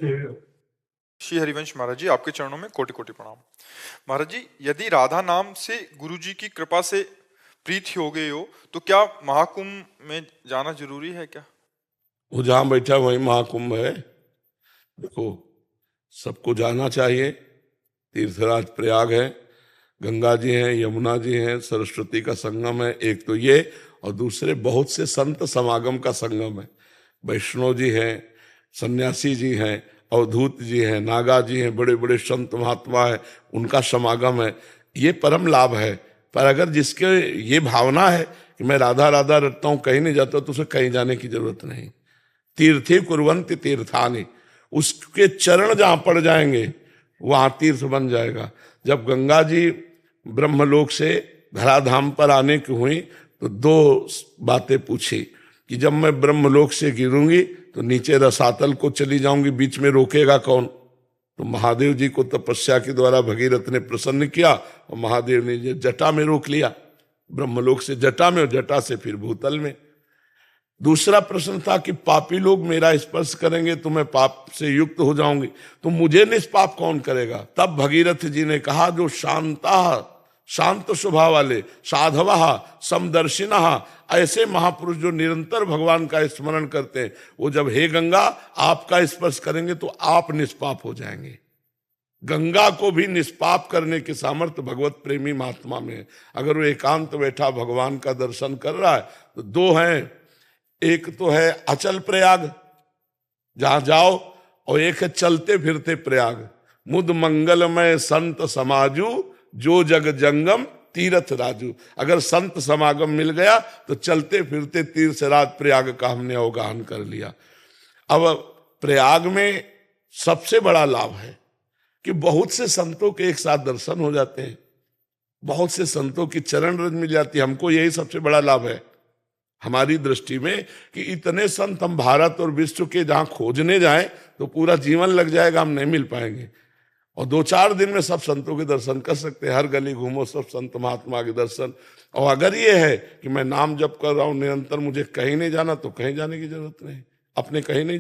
श्री हरिवंश महाराज जी, आपके चरणों में कोटि कोटि प्रणाम। महाराज जी, यदि राधा नाम से गुरु जी की कृपा से प्रीति हो गई हो तो क्या महाकुंभ में जाना जरूरी है क्या? वो जहां बैठा वही महाकुंभ है। देखो, सबको जाना चाहिए। तीर्थराज प्रयाग है, गंगा जी हैं, यमुना जी हैं, सरस्वती का संगम है, एक तो ये, और दूसरे बहुत से संत समागम का संगम है। वैष्णव जी हैं, सन्यासी जी हैं, अवधूत जी हैं, नागा जी हैं, बड़े बड़े संत महात्मा है, उनका समागम है। ये परम लाभ है। पर अगर जिसके ये भावना है कि मैं राधा राधा रटता हूँ, कहीं नहीं जाता, तो उसे कहीं जाने की जरूरत नहीं। तीर्थी कुर्वन्ति तीर्थानि, उसके चरण जहां पड़ जाएंगे वहां तीर्थ बन जाएगा। जब गंगा जी ब्रह्मलोक से धराधाम पर आने की हुई तो दो बातें पूछी कि जब मैं ब्रह्मलोक से गिरूंगी तो नीचे रसातल को चली जाऊंगी, बीच में रोकेगा कौन? तो महादेव जी को तपस्या के द्वारा भगीरथ ने प्रसन्न किया और महादेव ने जटा में रोक लिया। ब्रह्मलोक से जटा में और जटा से फिर भूतल में। दूसरा प्रश्न था कि पापी लोग मेरा स्पर्श करेंगे तो मैं पाप से युक्त हो जाऊंगी, तो मुझे निष्पाप कौन करेगा? तब भगीरथ जी ने कहा, जो शांत स्वभाव वाले साधवा समदर्शिना, ऐसे महापुरुष जो निरंतर भगवान का स्मरण करते हैं, वो जब हे गंगा आपका स्पर्श करेंगे तो आप निष्पाप हो जाएंगे। गंगा को भी निष्पाप करने की सामर्थ्य भगवत प्रेमी महात्मा में है। अगर वो एकांत बैठा भगवान का दर्शन कर रहा है तो दो हैं, एक तो है अचल प्रयाग जहां जाओ, और एक है चलते फिरते प्रयाग। मुद मंगलमय संत समाजू, जो जग जंगम तीर्थ राजू। अगर संत समागम मिल गया तो चलते फिरते तीर्थराज प्रयाग का हमने अवगाहन कर लिया। अब प्रयाग में सबसे बड़ा लाभ है कि बहुत से संतों के एक साथ दर्शन हो जाते हैं, बहुत से संतों की चरण रज मिल जाती है। हमको यही सबसे बड़ा लाभ है हमारी दृष्टि में कि इतने संत हम भारत और विश्व के जहां खोजने जाएं तो पूरा जीवन लग जाएगा, हम नहीं मिल पाएंगे। और 2-4 दिन में सब संतों के दर्शन कर सकते हैं। हर गली घूमो, सब संत महात्मा के दर्शन। और अगर ये है कि मैं नाम जप कर रहा हूं निरंतर, मुझे कहीं नहीं जाना, तो कहीं जाने की जरूरत नहीं, अपने कहीं नहीं